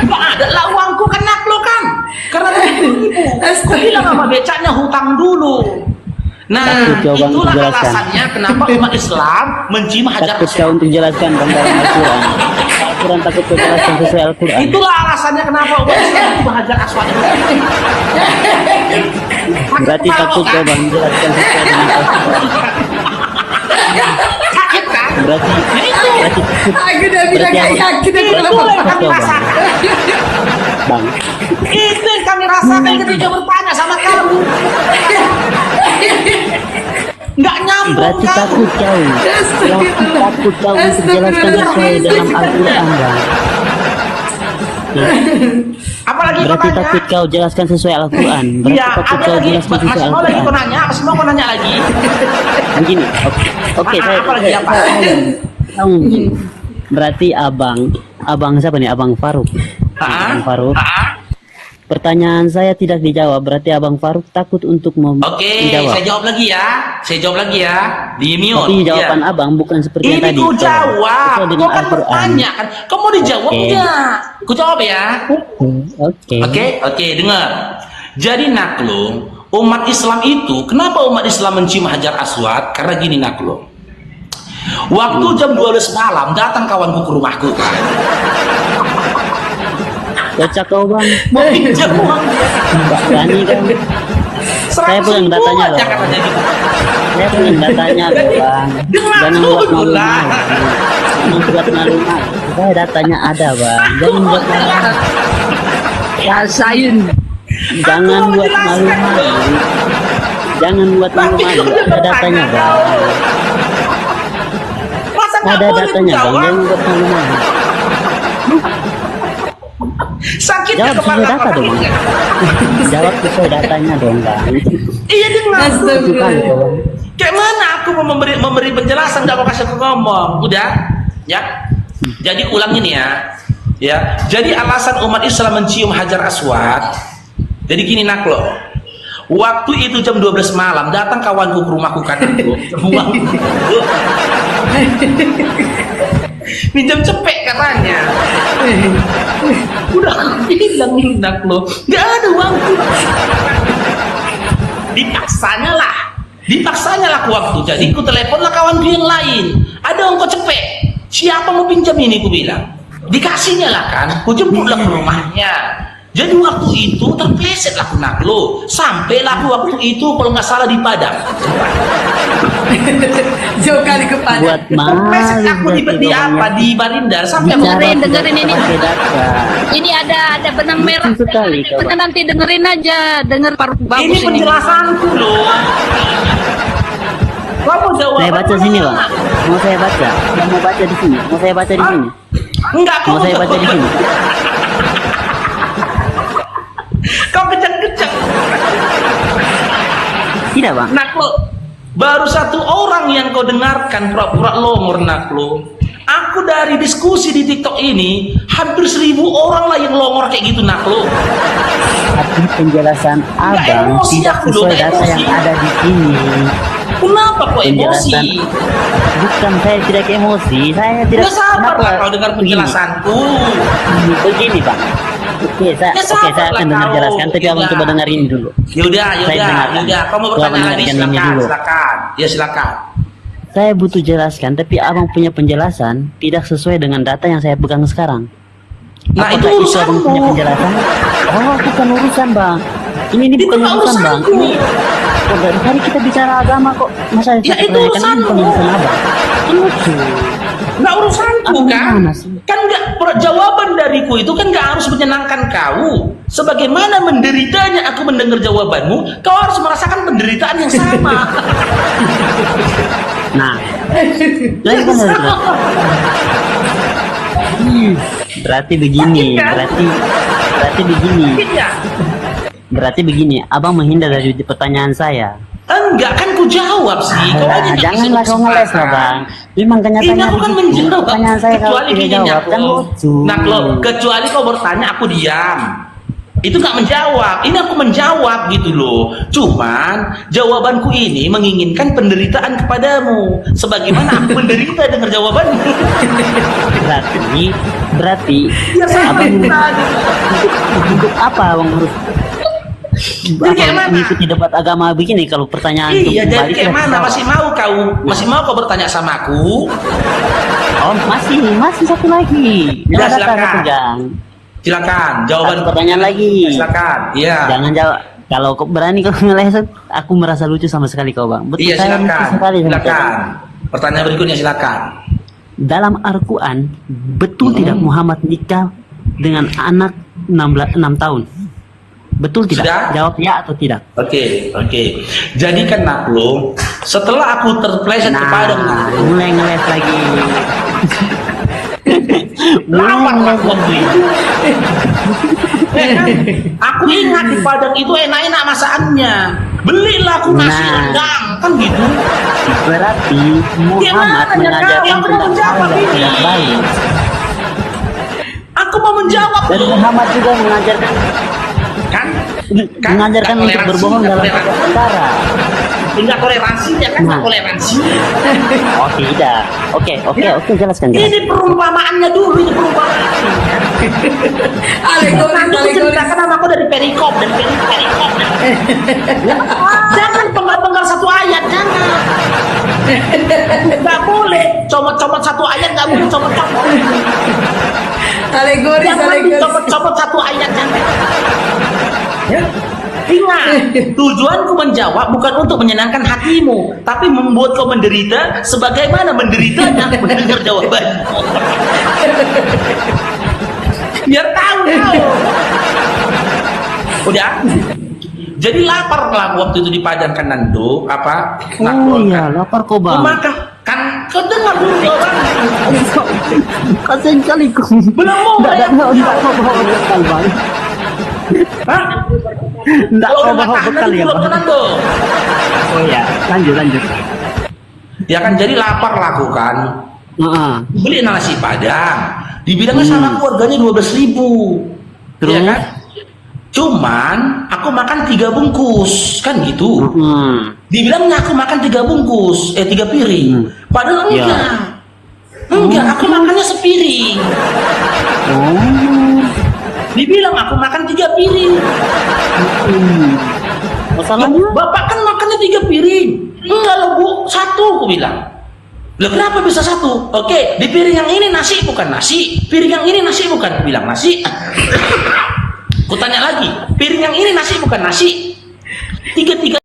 Nggak ada lah uangku kan Naklo kan. Karena 30.000. Aku bilang sama becaknya hutang dulu. Nah, Takut coba itulah menjelaskan. alasannya kenapa umat Islam mencium hajar Takut aswad. kau untuk jelaskan Bang dalam Al-Quran. Al-Quran takut kau jelaskan sesuai Al-Quran. Itulah alasannya kenapa umat Islam mencium hajar aswad. Berarti takut kau Bang jelaskan sesuai dengan Al-Quran. Sakit kan? Berarti takut. Aku udah bilang gak yakin aku kalau Itulah Bang yang kami Coba. rasakan. Bang, Itu yang kami rasakan ketika bertanya sama kamu. Nggak nyambung berarti kamu. takut kau. Berarti takut kau untuk jelaskan sesuai dalam Al-Quran Bang. Apalagi kau Berarti nanya? takut kau jelaskan sesuai Al-Quran. Berarti Iya, takut ada kau lagi. jelaskan sesuai Masih mau lagi kau Al-Quran. nanya? Masih mau kau nanya lagi? Begini, oke, Apa lagi, apa? tahu. Berarti abang siapa nih? Abang Faruk. Abang Faruk. Pertanyaan saya tidak dijawab, berarti Abang Faruk takut untuk Oke, menjawab. saya jawab lagi ya. Di mute. Tapi jawaban ya. Abang bukan seperti yang Ini tadi. ku jawab. Sesuai Kau dengan kan Al-Quran. bertanya kan. Kau mau dijawab Oke. enggak? Ku jawab ya. Oke. Oke, dengar. Jadi Naklo, umat Islam itu, kenapa umat Islam mencium hajar aswad? Karena gini Naklo. Waktu jam 12 malam datang kawanku ke rumahku kan. Kocak kau Bang. Mau pinjam uang Mbak Dani kan. Saya punya datanya loh. katanya gitu. Saya punya datanya loh Bang. Dengar Jangan buat dulu malu lah. Jangan buat malu. Saya datanya ada Bang. Jangan buat malu. Rasain. Jangan mau buat menjelaskan malu-malu. Jangan buat Tapi malu-malu. kau udah Ada datanya bertanya, Bang. Masa nggak Ada boleh datanya Bang. menjawab? Jangan buat malu-malu. Sakit Jawab ya sesuai kepala data dong. Jawab sesuai datanya dong Bang. Iya dengar. Itu kan Bang. Kayak mana aku mau memberi penjelasan nggak mau kasih aku ngomong? Udah, ya. Jadi ulang ini ya. Ya. Jadi alasan umat Islam mencium hajar aswad. Jadi gini Naklo. Waktu itu jam 12 malam datang kawanku ke rumahku kan aku. Uang. Pinjam cepek katanya. Udah aku bilang Naklo, nggak ada uangku. Dipaksanya lah ke waktu. Jadi ku teleponlah kawanku yang lain. Ada ongkos cepek. Siapa mau pinjam ini? Ku bilang. Dikasihnya lah kan. Ku jemputlah ke rumahnya. Jadi waktu itu terpleset lah ku Naklo. Sampailah aku waktu itu kalau nggak salah di Padang. Jauh kali ke Padang. Buat Terpleset malu aku di berarti Bang, ya. di Barindar sampai aku Dengerin ini. Pakai data. Ini ada benang merah. Lucu sekali kau. Kita nanti dengerin aja, denger Faruk bagus ini penjelasanku loh. Kamu jawab. Saya baca sini bang. Mau saya baca? Mau baca di sini? Mau saya baca di sini? Enggak, Mau saya baca di sini? Kau keceng-keceng. Tidak bang. Naklo, baru satu orang yang kau dengarkan pura-pura longor Naklo. Aku dari diskusi di TikTok ini hampir 1000 orang lah yang longor kayak gitu Naklo. Tapi penjelasan abang emosi tidak aku loh, sesuai nggak data yang emosi. ada di sini. Kenapa kok emosi? Penjelasan bukan saya tidak emosi, saya tidak. Ya sabar Kenapa? lah kau dengar penjelasanku. Begini bang. Oke, saya sabar akan lah dengar kau. jelaskan, tapi abang Yaudah. coba dengerin dulu. Yaudah, Saya dengarkan. yaudah. Kau mau Coba bertanya lagi? dengarkan ini Silakan, dulu. silakan. Ya silakan. Saya butuh jelaskan, tapi abang punya penjelasan tidak sesuai dengan data yang saya pegang sekarang. Nah, itu Apakah urusanmu. abang punya penjelasan? Oh, bukan urusan bang. Ini Itu bukan nggak urusan bang. urusanku. Ini kok dari tadi kita bicara agama kok. Masa Ya, saya itu tanyakan ini urusanmu. bukan urusan abang? Lucu. Nggak urusanku Abang kan? gimana sih? Kan nggak jawaban dariku itu kan nggak harus menyenangkan kau. Sebagaimana menderitanya aku mendengar jawabanmu, kau harus merasakan penderitaan yang sama. Nah, jadi kan berarti begini, Iya. berarti begini, abang menghindar dari pertanyaan saya. Enggak kan ku jawab sih. Kau aja nggak Janganlah bisa kau ngeles lah kesempatan. bang. Memang Ini kenyataannya aku kan begitu. menjawab. Pertanyaan saya kalau Kecuali tidak gini jawab kan Naklo. lucu. Naklo, kecuali kau bertanya aku diam. Itu nggak menjawab. Ini aku menjawab gitu loh. Cuman jawabanku ini menginginkan penderitaan kepadamu. Sebagaimana aku menderita dengar jawabanmu. Berarti Ya sama. abang untuk apa abang harus Jadi kayak mana? mengikuti debat agama begini kalau pertanyaan Iya, untuk jadi balik kayak ya mana? jawab. Masih mau kau bertanya sama aku? Oh masih satu lagi. Ya, Ada silakan. satu pegang. Silakan, jawaban Satu pertanyaan lagi. Silakan. Iya. Jangan jawab. Kalau kau berani kau ngeleset, aku merasa lucu sama sekali kau bang. Betul Iya, saya lucu silakan. sekali sama kau. Silakan. Pertanyaan berikutnya silakan. Dalam Al-Quran betul tidak Muhammad nikah dengan anak 6 tahun? Betul tidak? Sudah? Jawab ya atau tidak. Oke. Jadi kan Naklo, setelah aku terpleset kepada Naklo, mulai ngeles lagi. lapar aku waktu itu. Kan? Aku ingat di Padang itu enak-enak masakannya. Belilah aku nasi Nah. rendang, kan gitu. Berarti Muhammad Gimana ya, mengajarkan kau? Aku mau tentang hal menjawab yang ini. tidak baik. Aku mau menjawab Dan loh. Muhammad juga mengajarkan Kan? mengajarkan nggak untuk toleransi, berbohong nggak dalam toleransi. setiap perkara. Enggak toleransi ya kan? Nggak Nah. toleransi. Oh tidak. Oke, jelaskan. Ini perumpamaannya dulu, ini perumpamaan. Alegoris, Nanti aku alegoris. ceritakan nama aku dari perikop dan perikop. Jangan penggal-penggal satu ayat, jangan. Nggak boleh comot-comot satu ayat, nggak boleh comot-comot. Alegoris, Jangan alegoris. dicopot-copot satu ayat, jangan. Ya? Ingat, tujuanku menjawab bukan untuk menyenangkan hatimu, tapi membuat kau menderita sebagaimana menderitanya mendengar jawabanmu. Biar tahu kau. Udah. Jadi lapar lah waktu itu di Padang kan Nando, apa? Oh iya, lapar kau bang. Maka kan kau dengar dulu jawabannya. Kasian kali kau. Belum mulai. Enggak kau bawa bekal bang. Hah? Enggak Kalau kau udah bawa tahan bekal nanti ya belum bang. Nando. Oh iya, lanjut. Ya kan jadi lapar lah aku kan. Heeh. Beli nasi Padang. Dibilangnya sama keluarganya 12.000. Terus? Ya kan? Cuman aku makan 3 bungkus kan gitu. Dibilangnya aku makan 3 bungkus, 3 piring. Padahal Ya. enggak. Enggak, aku makannya sepiring. Oh. Dibilang aku makan 3 piring. Masalahnya? Bapak kan makannya 3 piring. Enggak loh Bu, 1 aku bilang. Lah kenapa bisa 1? Oke, di piring yang ini nasi bukan nasi. Piring yang ini nasi bukan, aku bilang nasi. Aku tanya lagi, piring yang ini nasi bukan nasi. 3-3